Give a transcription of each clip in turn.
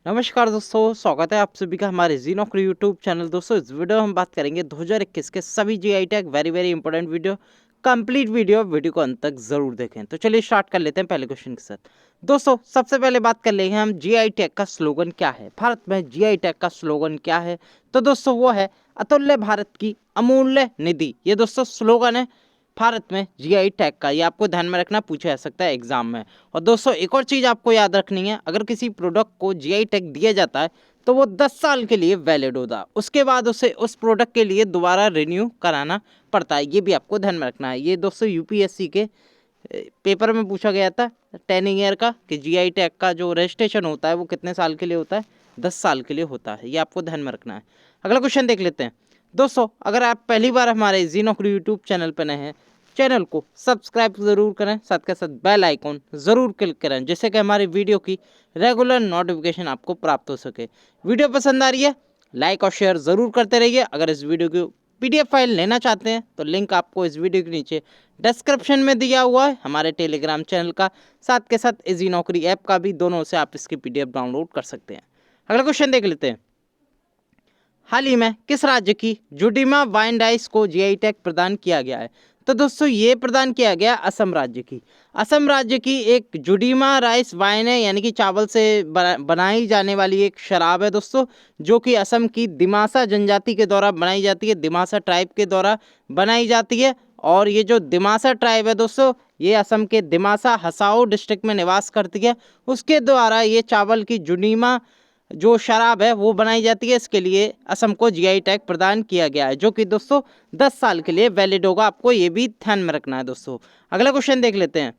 नमस्कार दोस्तों, स्वागत है आप सभी का हमारे जी नौकरी यूट्यूब चैनल। दोस्तों इस वीडियो में हम बात करेंगे 2021 के सभी GI tag. Very important video, complete video को अंत तक जरूर देखें। तो चलिए स्टार्ट कर लेते हैं पहले क्वेश्चन के साथ। दोस्तों सबसे पहले बात कर लेंगे हम जीआई टैग का स्लोगन क्या है। भारत में जीआई टैग का स्लोगन क्या है? तो दोस्तों वो है अतुल्य भारत की अमूल्य निधि। ये दोस्तों स्लोगन है भारत में जीआई टैग का। ये आपको ध्यान में रखना, पूछा जा सकता है एग्जाम में। और दोस्तों एक और चीज आपको याद रखनी है, अगर किसी प्रोडक्ट को जीआई टैग दिया जाता है तो वो 10 साल के लिए वैलिड होता है। उसके बाद उसे उस प्रोडक्ट के लिए दोबारा रिन्यू कराना पड़ता है। ये भी आपको ध्यान में रखना है। ये दोस्तों यूपीएससी के पेपर में पूछा गया था 10 ईयर का, कि जीआई टैग का जो रजिस्ट्रेशन होता है वो कितने साल के लिए होता है? 10 साल के लिए होता है। ये आपको ध्यान में रखना है। अगला क्वेश्चन देख लेते हैं। दोस्तों अगर आप पहली बार हमारे जी नौकरी यूट्यूब चैनल पर नए हैं, चैनल को सब्सक्राइब जरूर करें, साथ के साथ बेल आइकॉन जरूर क्लिक करें, जिससे कि हमारी वीडियो की रेगुलर नोटिफिकेशन आपको प्राप्त हो सके। वीडियो पसंद आ रही है लाइक और शेयर जरूर करते रहिए। अगर इस वीडियो की पीडीएफ फाइल लेना चाहते हैं तो लिंक आपको इस वीडियो के नीचे डिस्क्रिप्शन में दिया हुआ है, हमारे टेलीग्राम चैनल का, साथ के साथ इजी नौकरी ऐप का भी। दोनों से आप इसकी पीडीएफ डाउनलोड कर सकते हैं। अगला क्वेश्चन देख लेते हैं। हाल ही में किस राज्य की जुडीमा वाइन राइस को जीआई टैग प्रदान किया गया है? तो दोस्तों ये प्रदान किया गया असम राज्य की। असम राज्य की एक जुडीमा राइस वाइन है, यानी कि चावल से बनाई जाने वाली एक शराब है दोस्तों, जो कि असम की दिमासा जनजाति के द्वारा बनाई जाती है, दिमासा ट्राइब के द्वारा बनाई जाती है। और ये जो दिमासा ट्राइब है दोस्तों, ये असम के दिमासा हसाओ डिस्ट्रिक्ट में निवास करती है। उसके द्वारा ये चावल की जुडीमा जो शराब है वो बनाई जाती है। इसके लिए असम को जीआई टैग प्रदान किया गया है, जो कि दोस्तों 10 साल के लिए वैलिड होगा। आपको ये भी ध्यान में रखना है दोस्तों। अगला क्वेश्चन देख लेते हैं।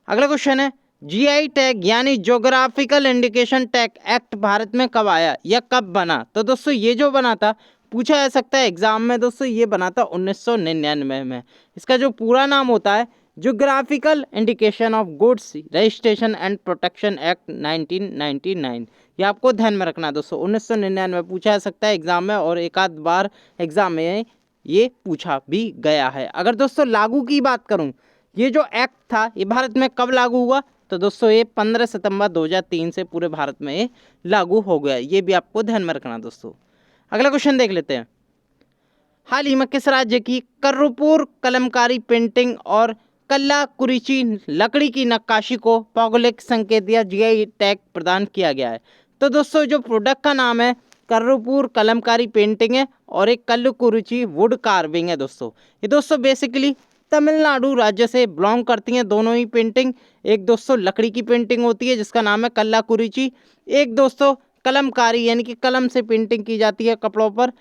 अगला क्वेश्चन है जीआई टैग यानी geographical indication tag act Bharat में कब आया या कब बना? तो दोस्तों ये जो बना था, पूछा जा सकता है एग्जाम में दोस्तों, ये बना था 1999 में। इसका जो पूरा नाम होता है geographical indication of goods registration and protection act 1999। ये आपको ध्यान में रखना है दोस्तों। 1999 पूछा जा सकता है एग्जाम में, और एक आध बार एग्जाम में ये पूछा भी गया है। अगर दोस्तों लागू की बात करूं, ये जो एक्ट था ये भारत में कब लागू हुआ? तो दोस्तों ये 15 सितंबर 2003 से पूरे भारत में ये लागू हो गया। ये भी आपको ध्यान में रखना दोस्तों। अगला क्वेश्चन देख लेते हैं। हाल ही में किस राज्य की कर्पूर कलमकारी पेंटिंग और कल्ला कुरिची लकड़ी की नक्काशी को भौगोलिक संकेत या जीआई टैग प्रदान किया गया है? तो दोस्तों जो प्रोडक्ट का नाम है कर्पूर कलमकारी पेंटिंग है, और एक कल्लू कुरिची वुड कार्विंग है दोस्तों। ये दोस्तों बेसिकली तमिलनाडु राज्य से बिलोंग करती हैं दोनों ही पेंटिंग। एक दोस्तों लकड़ी की पेंटिंग होती है जिसका नाम है कल्ला कुरिची, एक दोस्तों कलमकारी यानी कि कलम से पेंटिंग की जाती है कपड़ों पर।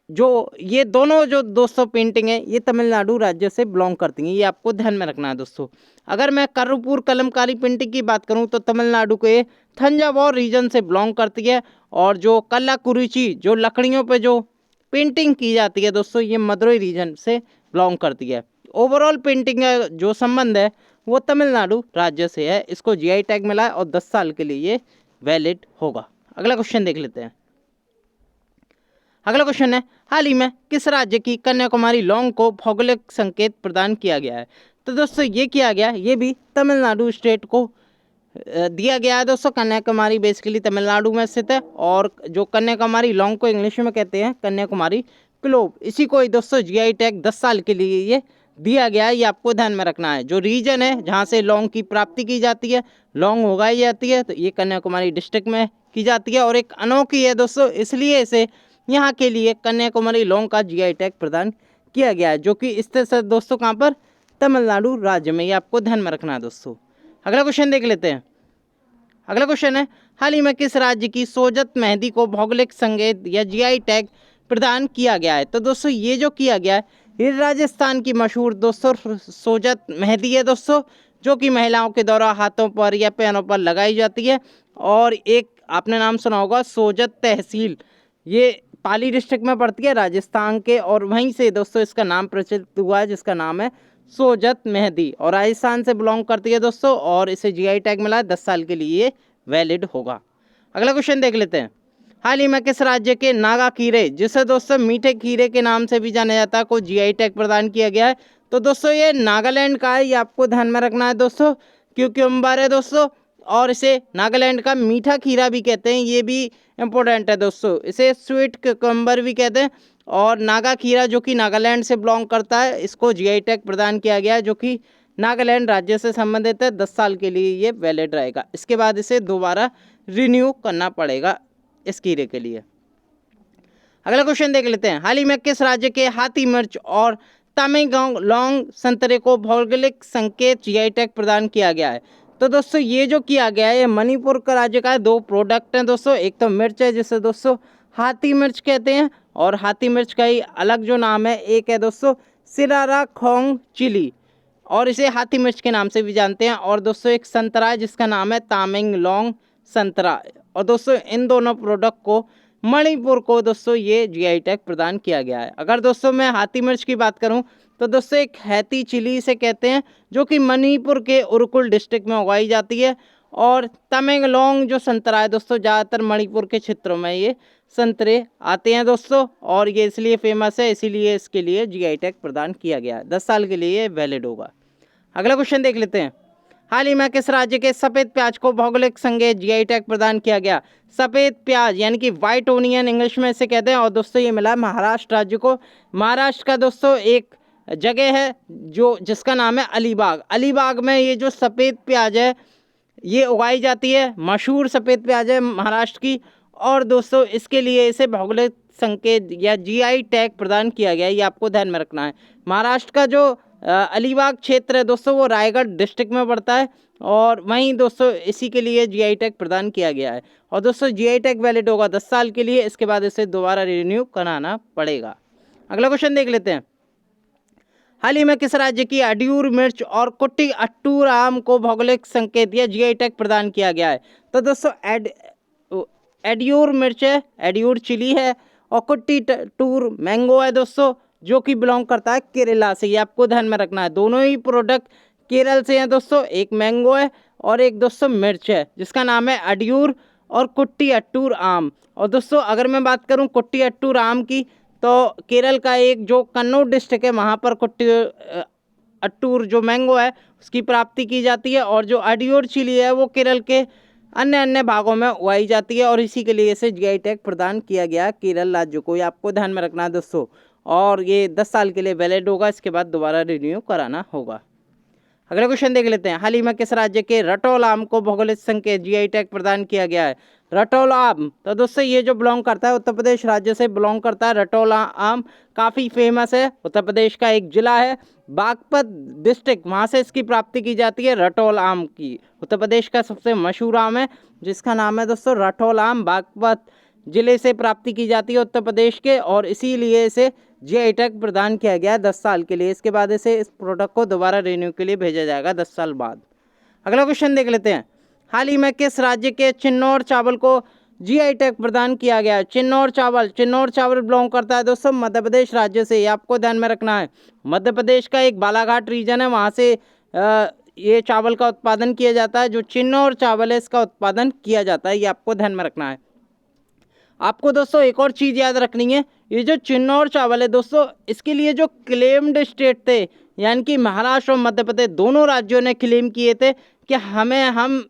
जो ये दोनों जो दोस्तों पेंटिंग है ये तमिलनाडु राज्य से बिलोंग करती हैं। ये आपको ध्यान में रखना है दोस्तों। अगर मैं कर्पूर कलमकारी पेंटिंग की बात करूं तो तमिलनाडु के थंजावुर रीजन से बिलोंग करती है। और जो कल्लाकुरिची जो लकड़ियों पे जो पेंटिंग की जाती है दोस्तों, ये मदुरई रीजन से बिलोंग करती है। ओवरऑल पेंटिंग का जो संबंध है वो तमिलनाडु राज्य से है। इसको जीआई टैग मिला है और 10 साल के लिए ये वैलिड होगा। अगला क्वेश्चन देख लेते हैं। अगला क्वेश्चन है हाल ही में किस राज्य की कन्याकुमारी लॉन्ग को भौगोलिक संकेत प्रदान किया गया है? तो दोस्तों ये किया गया, ये भी तमिलनाडु स्टेट को दिया गया है दोस्तों। कन्याकुमारी बेसिकली तमिलनाडु में स्थित है, और जो कन्याकुमारी लॉन्ग को इंग्लिश में कहते हैं कन्याकुमारी ग्लोब, इसी को दोस्तों जीआई टैग 10 साल के लिए ये दिया गया है। ये आपको ध्यान में रखना है। जो रीजन है जहाँ से लॉन्ग की प्राप्ति की जाती है, लॉन्ग उगाई जाती है, तो ये कन्याकुमारी डिस्ट्रिक्ट में की जाती है, और एक अनोखी है दोस्तों, इसलिए इसे यहाँ के लिए कन्याकुमारी लॉन्ग का जीआई टैग प्रदान किया गया है, जो कि स्थित है दोस्तों कहाँ पर? तमिलनाडु राज्य में। ये आपको ध्यान में रखना है दोस्तों। अगला क्वेश्चन देख लेते हैं। अगला क्वेश्चन है हाल ही में किस राज्य की सोजत मेहंदी को भौगोलिक संकेत या जीआई टैग प्रदान किया गया है? तो दोस्तों ये जो किया गया है ये राजस्थान की मशहूर दोस्तों सोजत मेहंदी है दोस्तों, जो कि महिलाओं के द्वारा हाथों पर या पैरों पर लगाई जाती है। और एक आपने नाम सुना होगा सोजत तहसील, ये पाली डिस्ट्रिक्ट में पड़ती है राजस्थान के, और वहीं से दोस्तों इसका नाम प्रचलित हुआ है जिसका नाम है सोजत मेहंदी, और राजस्थान से बिलोंग करती है दोस्तों, और इसे जीआई टैग मिला है। 10 साल के लिए वैलिड होगा। अगला क्वेश्चन देख लेते हैं। हाल ही में किस राज्य के नागा खीरे, जिसे दोस्तों मीठे खीरे के नाम से भी जाना जाता है, को जीआई टैग प्रदान किया गया है? तो दोस्तों ये नागालैंड का है। ये आपको ध्यान में रखना है दोस्तों। क्यूक्यूम्बर है दोस्तों, और इसे नागालैंड का मीठा खीरा भी कहते हैं, ये भी इम्पोर्टेंट है दोस्तों। इसे स्वीट कुकम्बर भी कहते हैं। और नागा खीरा जो कि नागालैंड से बिलोंग करता है, इसको जीआई टैग प्रदान किया गया है, जो कि नागालैंड राज्य से संबंधित है। 10 साल के लिए ये वैलिड रहेगा। इसके बाद इसे दोबारा रिन्यू करना पड़ेगा इस खीरे के लिए। अगला क्वेश्चन देख लेते हैं। हाल ही में किस राज्य के हाथी मिर्च और तमेंगलोंग संतरे को भौगोलिक संकेत जीआई टैग प्रदान किया गया है? तो दोस्तों ये जो किया गया है, ये मणिपुर का राज्य का है। 2 प्रोडक्ट हैं दोस्तों, एक तो मिर्च है जिसे दोस्तों हाथी मिर्च कहते हैं, और हाथी मिर्च का ही अलग जो नाम है, एक है दोस्तों सिरारा खोंग चिली, और इसे हाथी मिर्च के नाम से भी जानते हैं। और दोस्तों एक संतरा है जिसका नाम है तामेंगलोंग संतरा। और दोस्तों इन दोनों प्रोडक्ट को मणिपुर को दोस्तों ये जीआई टैग प्रदान किया गया है। अगर दोस्तों मैं हाथी मिर्च की बात करूं तो दोस्तों एक हैती चिली से कहते हैं, जो कि मणिपुर के उरकुल डिस्ट्रिक्ट में उगाई जाती है। और तमेंगलोंग जो संतरा है दोस्तों, ज़्यादातर मणिपुर के क्षेत्रों में ये संतरे आते हैं दोस्तों, और ये इसलिए फेमस है, इसीलिए इसके लिए जीआई टैग प्रदान किया गया है। 10 साल के लिए ये वैलिड होगा। अगला क्वेश्चन देख लेते हैं। हाल ही में किस राज्य के सफ़ेद प्याज को भौगोलिक संकेत जीआई टैग प्रदान किया गया? सफ़ेद प्याज यानी कि वाइट ओनियन इंग्लिश में इसे कहते हैं, और दोस्तों ये मिला महाराष्ट्र राज्य को। महाराष्ट्र का दोस्तों एक जगह है जो जिसका नाम है अलीबाग। अलीबाग में ये जो सफ़ेद प्याज है ये उगाई जाती है, मशहूर सफ़ेद प्याज है महाराष्ट्र की। और दोस्तों इसके लिए इसे भौगोलिक संकेत या जीआई टैग प्रदान किया गया है, ये आपको ध्यान में रखना है। महाराष्ट्र का जो अलीबाग क्षेत्र है दोस्तों, वो रायगढ़ डिस्ट्रिक्ट में पड़ता है, और वहीं दोस्तों इसी के लिए जीआई टैग प्रदान किया गया है। और दोस्तों जीआई टैग वैलिड होगा 10 साल के लिए, इसके बाद इसे दोबारा रिन्यू कराना पड़ेगा। अगला क्वेश्चन देख लेते हैं। हाल ही में किस राज्य की अड्यूर मिर्च और कुट्टी अट्टूर आम को भौगोलिक संकेत या जीआई टैग प्रदान किया गया है? तो दोस्तों एड्यूर मिर्च है, एड्यूर चिली है, और कुट्टी अट्टूर मैंगो है दोस्तों, जो कि बिलोंग करता है केरला से। ये आपको ध्यान में रखना है, दोनों ही प्रोडक्ट केरल से हैं दोस्तों। एक मैंगो है और एक दोस्तों मिर्च है जिसका नाम है अड्यूर और कुट्टी अट्टूर आम। और दोस्तों अगर मैं बात करूं कुट्टी अट्टूर आम की, तो केरल का एक जो कन्नौज डिस्ट्रिक्ट है वहाँ पर कुट्टी अट्टूर जो मैंगो है उसकी प्राप्ति की जाती है, और जो अड्यूर चिली है वो केरल के अन्य भागों में उगाई जाती है, और इसी के लिए इसे जीआई टैग प्रदान किया गया केरल राज्य को। ये आपको ध्यान में रखना है दोस्तों, और ये 10 साल के लिए वैलिड होगा, इसके बाद दोबारा रिन्यू कराना होगा। अगला क्वेश्चन देख लेते हैं। हाल ही में किस राज्य के रटौल आम को भौगोलिक संकेत जीआई टैग प्रदान किया गया है? रटौल आम, तो दोस्तों ये जो बिलोंग करता है उत्तर प्रदेश राज्य से बिलोंग करता है। रटौल आम काफ़ी फेमस है, उत्तर प्रदेश का एक जिला है बागपत डिस्ट्रिक्ट, वहाँ से इसकी प्राप्ति की जाती है रटौल आम की। उत्तर प्रदेश का सबसे मशहूर आम है जिसका नाम है दोस्तों रटौल आम, बागपत जिले से प्राप्ति की जाती है उत्तर प्रदेश के, और इसीलिए इसे जीआई टैग प्रदान किया गया 10 साल के लिए। इसके बाद इसे इस प्रोडक्ट को दोबारा रिन्यू के लिए भेजा जाएगा 10 साल बाद। अगला क्वेश्चन देख लेते हैं। हाल ही में किस राज्य के चिन्नौर चावल को जीआई टैग प्रदान किया गया है? चिन्नौर चावल बिलोंग करता है दोस्तों मध्य प्रदेश राज्य से, ये आपको ध्यान में रखना है। मध्य प्रदेश का एक बालाघाट रीजन है, वहाँ से ये चावल का उत्पादन किया जाता है। जो चिन्नौर चावल है इसका उत्पादन किया जाता है, ये आपको ध्यान में रखना है। आपको दोस्तों एक और चीज़ याद रखनी है, ये जो चिन्नौर चावल है दोस्तों, इसके लिए जो क्लेम्ड स्टेट थे यानी कि महाराष्ट्र और मध्य प्रदेश दोनों राज्यों ने क्लेम किए थे कि हम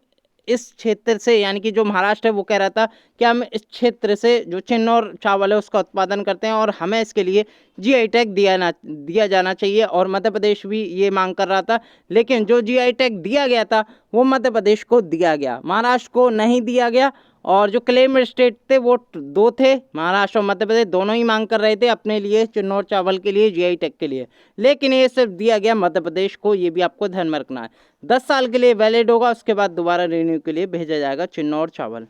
इस क्षेत्र से, यानी कि जो महाराष्ट्र है वो कह रहा था कि हम इस क्षेत्र से जो चिन्नौर चावल है उसका उत्पादन करते हैं और हमें इसके लिए जीआई टैग दिया जाना चाहिए, और मध्य प्रदेश भी ये मांग कर रहा था। लेकिन जो जीआई टैग दिया गया था वो मध्य प्रदेश को दिया गया, महाराष्ट्र को नहीं दिया गया। और जो क्लेम स्टेट थे वो 2 थे, महाराष्ट्र और मध्य प्रदेश दोनों ही मांग कर रहे थे अपने लिए चिन्नौर चावल के लिए जीआई टैग के लिए, लेकिन ये सिर्फ दिया गया मध्य प्रदेश को, ये भी आपको ध्यान में रखना है। 10 साल के लिए वैलिड होगा, उसके बाद दोबारा रिन्यू के लिए भेजा जाएगा चिन्नौर चावल।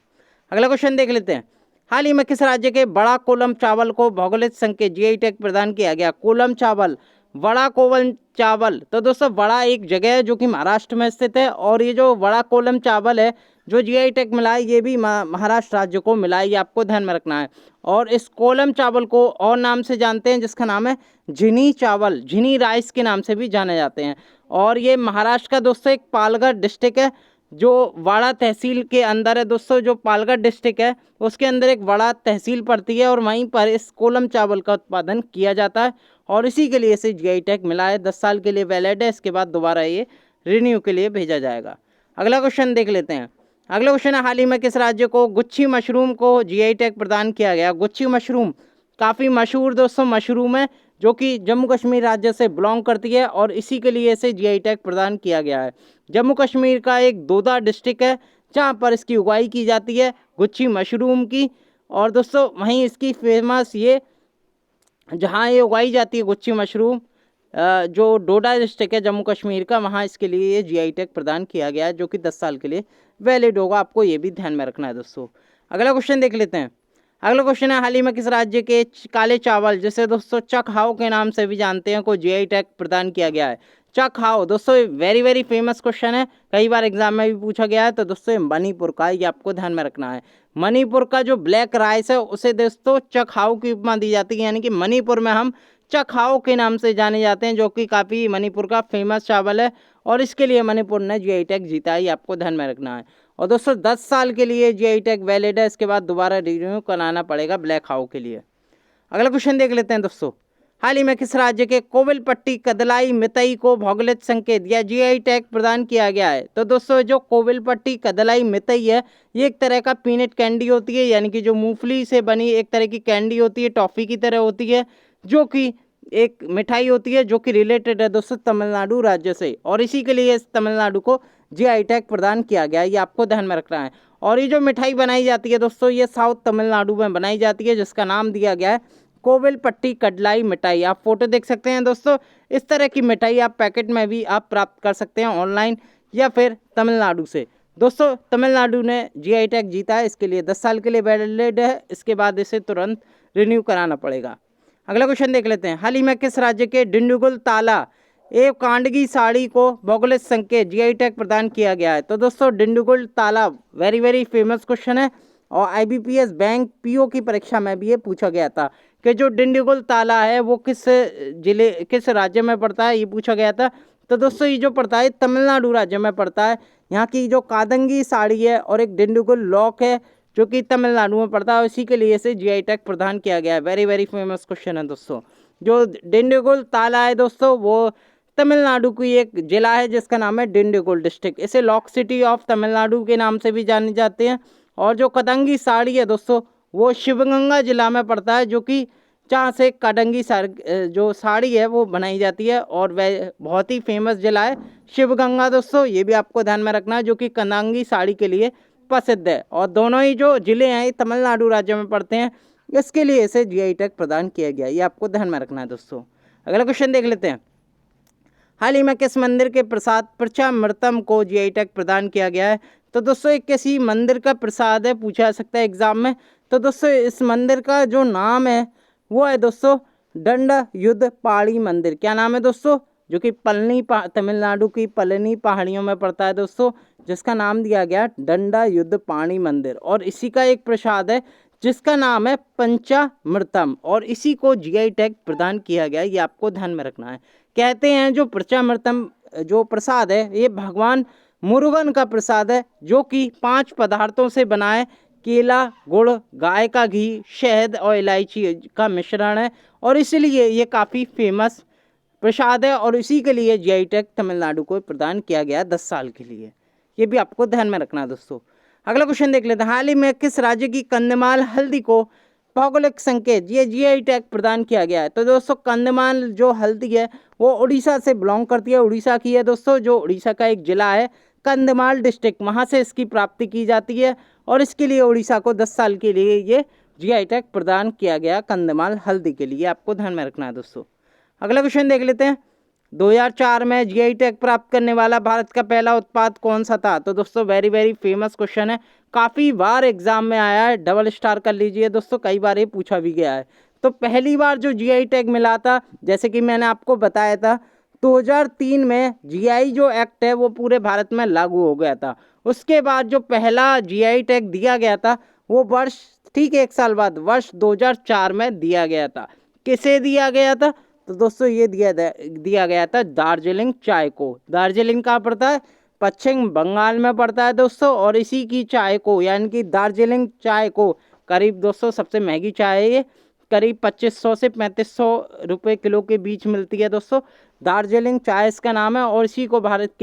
अगला क्वेश्चन देख लेते हैं। हाल ही में किस राज्य के बड़ा कोलम चावल को भौगोलिक संकेत जीआई टैग प्रदान किया गया? कोलम चावल, बड़ा कोलम चावल, तो दोस्तों बड़ा एक जगह है जो कि महाराष्ट्र में स्थित है, और ये जो बड़ा कोलम चावल है जो जीआई टैग मिला है ये भी महाराष्ट्र राज्य को मिला है, ये आपको ध्यान में रखना है। और इस कोलम चावल को और नाम से जानते हैं जिसका नाम है झिनी चावल, झिनी राइस के नाम से भी जाने जाते हैं। और ये महाराष्ट्र का दोस्तों एक पालघर डिस्ट्रिक्ट है जो वाड़ा तहसील के अंदर है दोस्तों। जो पालघर डिस्ट्रिक्ट है उसके अंदर एक वाड़ा तहसील पड़ती है, और वहीं पर इस कोलम चावल का उत्पादन किया जाता है, और इसी के लिए इसे जीआई टैग मिला है। 10 साल के लिए वैलिड है, इसके बाद दोबारा ये रिन्यू के लिए भेजा जाएगा। अगला क्वेश्चन देख लेते हैं। अगला क्वेश्चन है, हाल ही में किस राज्य को गुच्छी मशरूम को जीआई टैग प्रदान किया गया? गुच्छी मशरूम काफ़ी मशहूर दोस्तों मशरूम है, जो कि जम्मू कश्मीर राज्य से बिलोंग करती है और इसी के लिए इसे जीआई टैग प्रदान किया गया है। जम्मू कश्मीर का एक दोदा डिस्ट्रिक्ट है जहाँ पर इसकी उगाई की जाती है गुच्छी मशरूम की। और दोस्तों वहीं इसकी फेमस ये जहाँ ये उगाई जाती है गुच्छी मशरूम जो डोडा डिस्ट्रिक्ट है जम्मू कश्मीर का, वहाँ इसके लिए ये जीआई टैग प्रदान किया गया है, जो कि 10 साल के लिए वैलिड होगा। आपको ये भी ध्यान में रखना है दोस्तों। अगला क्वेश्चन देख लेते हैं। अगला क्वेश्चन है, हाल ही में किस राज्य के काले चावल जिसे दोस्तों चकहाओ के नाम से भी जानते हैं को जीआई टैग प्रदान किया गया है? चकहाओ दोस्तों वेरी वेरी फेमस क्वेश्चन है, कई बार एग्जाम में भी पूछा गया है। तो दोस्तों ये मणिपुर का, ये आपको ध्यान में रखना है। मणिपुर का जो ब्लैक राइस है उसे दोस्तों चकहाओ की उपमा दी जाती है, यानी कि मणिपुर में हम चकहाओ के नाम से जाने जाते हैं, जो कि काफ़ी मणिपुर का फेमस चावल है और इसके लिए मणिपुर ने जीआई टैग जीता है, ये आपको ध्यान में रखना है। और दोस्तों 10 साल के लिए जीआई टैग वैलिड है, इसके बाद दोबारा रिन्यू कराना पड़ेगा ब्लैक हाउ के लिए। अगला क्वेश्चन देख लेते हैं दोस्तों, हाल ही में किस राज्य के कोविलपट्टी कदलाई मितई को भौगोलिक संकेत या जीआई टैग प्रदान किया गया है? तो दोस्तों जो कोविलपट्टी कदलाई मितई है ये एक तरह का पीनट कैंडी होती है, यानी कि जो मूंगफली से बनी एक तरह की कैंडी होती है, टॉफ़ी की तरह होती है, जो कि एक मिठाई होती है जो कि रिलेटेड है दोस्तों तमिलनाडु राज्य से, और इसी के लिए इस तमिलनाडु को जीआई टैग प्रदान किया गया है, ये आपको ध्यान में रखना है। और ये जो मिठाई बनाई जाती है दोस्तों ये साउथ तमिलनाडु में बनाई जाती है, जिसका नाम दिया गया है कोविलपट्टी कडलाई मिठाई। आप फोटो देख सकते हैं दोस्तों, इस तरह की मिठाई आप पैकेट में भी आप प्राप्त कर सकते हैं ऑनलाइन या फिर तमिलनाडु से। दोस्तों तमिलनाडु ने जीआई टैग जीता है, इसके लिए 10 साल के लिए वैलिड है, इसके बाद इसे तुरंत रिन्यू कराना पड़ेगा। अगला क्वेश्चन देख लेते हैं, हाल ही में किस राज्य के डिंडुगुल ताला एवं कांडगी साड़ी को भौगोलिक संकेत जीआई टैग प्रदान किया गया है? तो दोस्तों डिंडुगुल ताला वेरी वेरी फेमस क्वेश्चन है और आईबीपीएस बैंक पीओ की परीक्षा में भी ये पूछा गया था कि जो डिंडुगुल ताला है वो किस जिले किस राज्य में पड़ता है, ये पूछा गया था। तो दोस्तों ये जो पड़ता है तमिलनाडु राज्य में पड़ता है। यहाँ की जो कादंगी साड़ी है और एक डिंडुगुल लॉक है जो कि तमिलनाडु में पड़ता है, इसी के लिए इसे जीआई टैग प्रदान किया गया है। वेरी वेरी फेमस क्वेश्चन है दोस्तों। जो डिंडुगुल ताला है दोस्तों वो तमिलनाडु की एक जिला है जिसका नाम है डिंडुगुल डिस्ट्रिक्ट, इसे लॉक सिटी ऑफ तमिलनाडु के नाम से भी जाने जाते हैं। और जो कदंगी साड़ी है दोस्तों वो शिवगंगा जिला में पड़ता है, जो कि जहाँ से कदंगी जो साड़ी है वो बनाई जाती है और वह बहुत ही फेमस जिला है शिवगंगा दोस्तों, ये भी आपको ध्यान में रखना है, जो कि कदंगी साड़ी के लिए प्रसिद्ध है। और दोनों ही जो जिले हैं तमिलनाडु राज्य में पड़ते हैं, इसके लिए इसे जीआई टैग प्रदान किया गया, ये आपको ध्यान में रखना है दोस्तों। अगला क्वेश्चन देख लेते हैं, हाल ही में किस मंदिर के प्रसाद पंचामृतम को जीआई टैग प्रदान किया गया है? तो दोस्तों एक किसी मंदिर का प्रसाद है, पूछा जा सकता है एग्जाम में। तो दोस्तों इस मंदिर का जो नाम है वो है दोस्तों दंडा युद्ध पहाड़ी मंदिर। क्या नाम है दोस्तों? जो कि तमिलनाडु की पलनी पहाड़ियों में पड़ता है दोस्तों, जिसका नाम दिया गया दंडा युद्ध पहाड़ी मंदिर। और इसी का एक प्रसाद है जिसका नाम है पंचामृतम और इसी को जीआई टैग प्रदान किया गया, ये आपको ध्यान में रखना है। कहते हैं जो पंचामृतम जो प्रसाद है ये भगवान मुरुगन का प्रसाद है, जो कि 5 पदार्थों से बना है, केला, गुड़, गाय का घी, शहद और इलायची का मिश्रण है, और इसलिए ये काफ़ी फेमस प्रसाद है और इसी के लिए जीआई टैग तमिलनाडु को प्रदान किया गया 10 साल के लिए, ये भी आपको ध्यान में रखना है दोस्तों। अगला क्वेश्चन देख लेते हैं, हाल ही में किस राज्य की कंदमाल हल्दी को भौगोलिक संकेत ये जीआई टैग प्रदान किया गया है? तो दोस्तों कंदमाल जो हल्दी है वो उड़ीसा से बिलोंग करती है, उड़ीसा की है दोस्तों, जो उड़ीसा का एक जिला है कंदमाल डिस्ट्रिक्ट, वहाँ से इसकी प्राप्ति की जाती है और इसके लिए उड़ीसा को 10 साल के लिए ये जीआई टैग प्रदान किया गया कंदमाल हल्दी के लिए, आपको ध्यान में रखना है दोस्तों। अगला क्वेश्चन देख लेते हैं, 2004 में जीआई टैग प्राप्त करने वाला भारत का पहला उत्पाद कौन सा था? तो दोस्तों वेरी वेरी फेमस क्वेश्चन है, काफ़ी बार एग्जाम में आया है, डबल स्टार कर लीजिए दोस्तों, कई बार ये पूछा भी गया है। तो पहली बार जो जीआई टैग मिला था, जैसे कि मैंने आपको बताया था 2003 में जीआई जो एक्ट है वो पूरे भारत में लागू हो गया था। उसके बाद जो पहला जीआई टैग दिया गया था वो वर्ष ठीक 1 साल बाद वर्ष 2004 में दिया गया था। किसे दिया गया था? तो दोस्तों ये दिया गया था दार्जिलिंग चाय को। दार्जिलिंग कहाँ पड़ता है? पश्चिम बंगाल में पड़ता है दोस्तों, और इसी की चाय को यानी कि दार्जिलिंग चाय को करीब दोस्तों सबसे महंगी चाय है ये, करीब 2500 से 3500 रुपये किलो के बीच मिलती है दोस्तों। दार्जिलिंग चाय इसका नाम है और इसी को भारत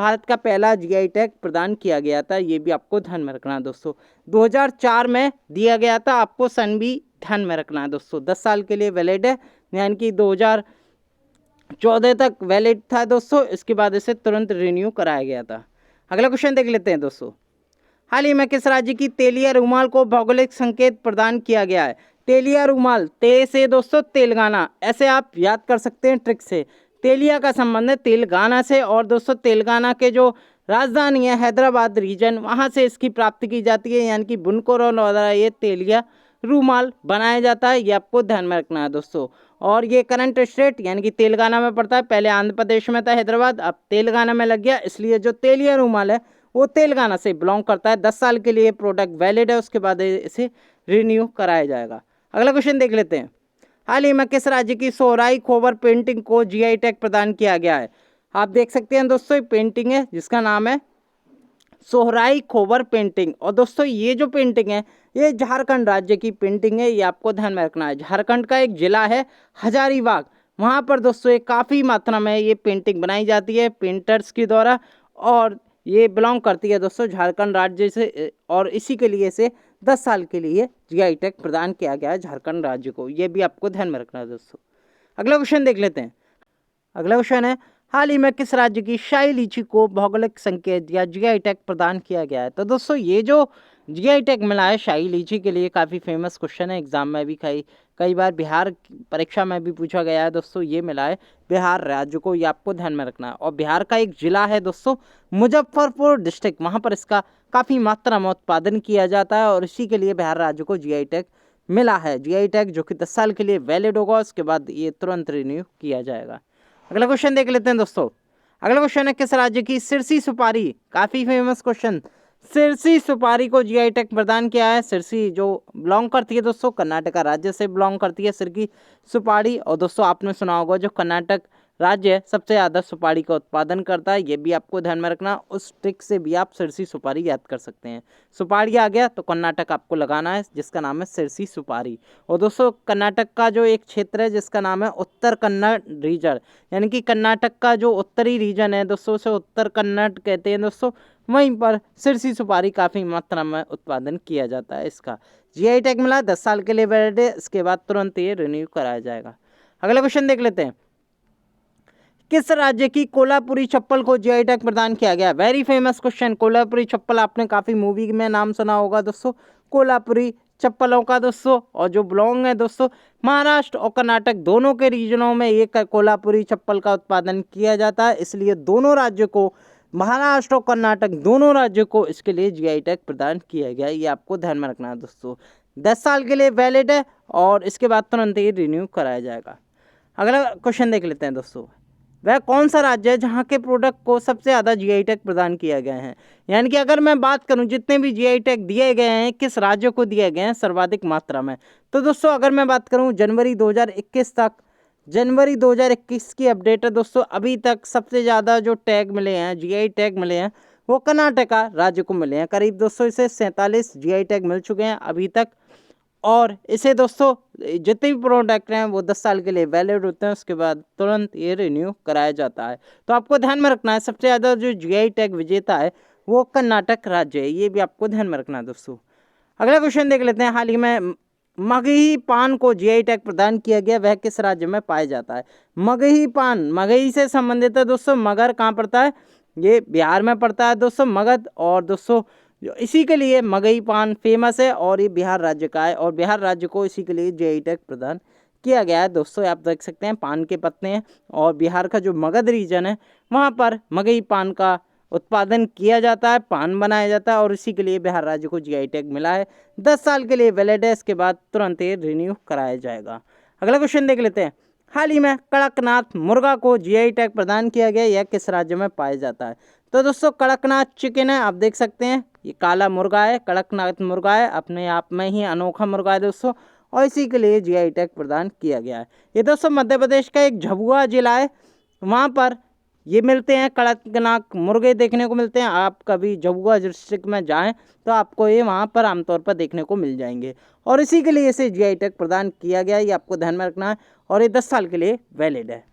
भारत का पहला जीआई टैग प्रदान किया गया था, ये भी आपको ध्यान में रखना है दोस्तों। 2004 में दिया गया था, आपको सन भी ध्यान में रखना है दोस्तों। 10 साल के लिए वैलिड है, यानी कि 2014 तक वैलिड था दोस्तों। इसके बाद इसे तुरंत रिन्यू कराया गया था। अगला क्वेश्चन देख लेते हैं दोस्तों। हाल ही में किस राज्य की तेलिया रूमाल को भौगोलिक संकेत प्रदान किया गया है? तेलिया रूमाल, ते से दोस्तों तेलंगाना, ऐसे आप याद कर सकते हैं ट्रिक से। तेलिया का संबंध है तेलंगाना से, और दोस्तों तेलंगाना के जो राजधानी है हैदराबाद रीजन, वहाँ से इसकी प्राप्ति की जाती है, यानी कि बुनकर और द्वारा ये तेलिया रूमाल बनाया जाता है, ये आपको ध्यान में रखना है दोस्तों। और ये करंट स्टेट यानी कि तेलंगाना में पड़ता है। पहले आंध्र प्रदेश में था हैदराबाद, अब तेलंगाना में लग गया, इसलिए जो तेलिया रूमाल है वो तेलंगाना से बिलोंग करता है। 10 साल के लिए प्रोडक्ट वैलिड है, उसके बाद इसे रिन्यू कराया जाएगा। अगला क्वेश्चन देख लेते हैं। हाल ही में किस राज्य की सोहराई खोबर पेंटिंग को जीआई टैग प्रदान किया गया है? आप देख सकते हैं दोस्तों, एक पेंटिंग है जिसका नाम है सोहराई खोबर पेंटिंग। और दोस्तों ये जो पेंटिंग है ये झारखंड राज्य की पेंटिंग है, ये आपको ध्यान में रखना है। झारखंड का एक जिला है हजारीबाग, वहाँ पर दोस्तों एक काफ़ी मात्रा में ये पेंटिंग बनाई जाती है पेंटर्स के द्वारा, और ये बिलोंग करती है दोस्तों झारखंड राज्य से, और इसी के लिए से 10 साल के लिए जीआई टैग प्रदान किया गया है झारखंड राज्य को, ये भी आपको ध्यान में रखना है दोस्तों। अगला क्वेश्चन देख लेते हैं। अगला क्वेश्चन है, हाल ही में किस राज्य की शाही लीची को भौगोलिक संकेत या जीआई टैग प्रदान किया गया है? तो दोस्तों ये जो जीआई टैग मिला है शाही लीची के लिए, काफ़ी फेमस क्वेश्चन है, एग्जाम में भी कई बार बिहार परीक्षा में भी पूछा गया है दोस्तों। ये मिला है बिहार राज्य को, ये आपको ध्यान में रखना है। और बिहार का एक जिला है दोस्तों मुजफ्फरपुर डिस्ट्रिक्ट, वहाँ पर इसका काफ़ी मात्रा में उत्पादन किया जाता है, और इसी के लिए बिहार राज्य को जीआई टैग मिला है। जीआई टैग जो कि 10 साल के लिए वैलिड होगा, उसके बाद ये तुरंत रिन्यू किया जाएगा। अगला क्वेश्चन देख लेते हैं दोस्तों। अगला क्वेश्चन है, किस राज्य की सिरसी सुपारी, काफ़ी फेमस क्वेश्चन, सिरसी सुपारी को जीआई टैग प्रदान किया है? सिरसी जो बिलोंग करती है दोस्तों कर्नाटका राज्य से बिलोंग करती है सिरकी सुपारी। और दोस्तों आपने सुना होगा जो कर्नाटक राज्य है सबसे ज़्यादा सुपारी का उत्पादन करता है, ये भी आपको ध्यान में रखना। उस ट्रिक से भी आप सिरसी सुपारी याद कर सकते हैं। सुपारी आ गया तो कर्नाटक आपको लगाना है, जिसका नाम है सिरसी सुपारी। और दोस्तों कर्नाटक का जो एक क्षेत्र है जिसका नाम है उत्तर कन्नड़ रीजन, यानी कि कर्नाटक का जो उत्तरी रीजन है दोस्तों उसे उत्तर कन्नड़ कहते हैं दोस्तों, वहीं पर सिरसी सुपारी काफ़ी मात्रा में उत्पादन किया जाता है। इसका जीआई टैग मिला, 10 साल के लिए वैलिड है, इसके बाद तुरंत ये रिन्यू कराया जाएगा। अगला क्वेश्चन देख लेते हैं। किस राज्य की कोल्हापुरी चप्पल को जीआई टैग प्रदान किया गया? वेरी फेमस क्वेश्चन, कोल्हापुरी चप्पल आपने काफ़ी मूवी में नाम सुना होगा दोस्तों, कोल्हापुरी चप्पलों का दोस्तों। और जो बिलोंग है दोस्तों महाराष्ट्र और कर्नाटक दोनों के रीजनों में ये कोल्हापुरी चप्पल का उत्पादन किया जाता है, इसलिए दोनों राज्यों को, महाराष्ट्र और कर्नाटक दोनों राज्यों को इसके लिए जीआई टैग प्रदान किया गया है, ये आपको ध्यान में रखना है दोस्तों। 10 साल के लिए वैलिड है, और इसके बाद तुरंत ही रिन्यू कराया जाएगा। अगला क्वेश्चन देख लेते हैं दोस्तों। वह कौन सा राज्य है जहाँ के प्रोडक्ट को सबसे ज़्यादा जीआई टैग प्रदान किया गया है? यानी कि अगर मैं बात करूँ जितने भी जीआई टैग दिए गए हैं किस राज्य को दिए गए हैं सर्वाधिक मात्रा में, तो दोस्तों अगर मैं बात करूँ जनवरी 2021 की अपडेट है दोस्तों, अभी तक सबसे ज़्यादा जो टैग मिले हैं जीआई टैग मिले हैं वो कर्नाटका राज्य को मिले हैं। करीब दोस्तों इसे 47 जीआई टैग मिल चुके हैं अभी तक, और इसे दोस्तों जितने भी प्रोडक्ट हैं वो 10 साल के लिए वैलिड होते हैं, उसके बाद तुरंत ये रिन्यू कराया जाता है। तो आपको ध्यान में रखना है सबसे ज़्यादा जो जीआई टैग विजेता है वो कर्नाटक राज्य है, ये भी आपको ध्यान में रखना है दोस्तों। अगला क्वेश्चन देख लेते हैं। हाल ही में मगही पान को जीआई टैग प्रदान किया गया, वह किस राज्य में पाया जाता है? मगही पान, मगही से संबंधित है दोस्तों, मगर कहाँ पड़ता है? ये बिहार में पड़ता है दोस्तों मगध, और दोस्तों इसी के लिए मगही पान फेमस है, और ये बिहार राज्य का है, और बिहार राज्य को इसी के लिए जीआई टैग प्रदान किया गया है दोस्तों। आप देख सकते हैं पान के पत्ते हैं, और बिहार का जो मगध रीजन है वहाँ पर मगही पान का उत्पादन किया जाता है, पान बनाया जाता है, और इसी के लिए बिहार राज्य को जीआई टैग मिला है। 10 साल के लिए वैलिड है, इसके बाद तुरंत ये रिन्यू कराया जाएगा। अगला क्वेश्चन देख लेते हैं। हाल ही में कड़कनाथ मुर्गा को जीआई टैग प्रदान किया गया, यह किस राज्य में पाया जाता है? तो दोस्तों कड़कनाथ चिकन है, आप देख सकते हैं ये काला मुर्गा है, कड़कनाथ मुर्गा है, अपने आप में ही अनोखा मुर्गा है दोस्तों, और इसी के लिए जीआई टैग प्रदान किया गया है। ये दोस्तों मध्य प्रदेश का एक झाबुआ जिला है, वहाँ पर ये मिलते हैं कड़कनाथ मुर्गे देखने को मिलते हैं। आप कभी झाबुआ डिस्ट्रिक्ट में जाएं तो आपको ये वहाँ पर आमतौर पर देखने को मिल जाएंगे, और इसी के लिए इसे जीआई टैग प्रदान किया गया है, ये आपको ध्यान में रखना है, और ये 10 साल के लिए वैलिड है।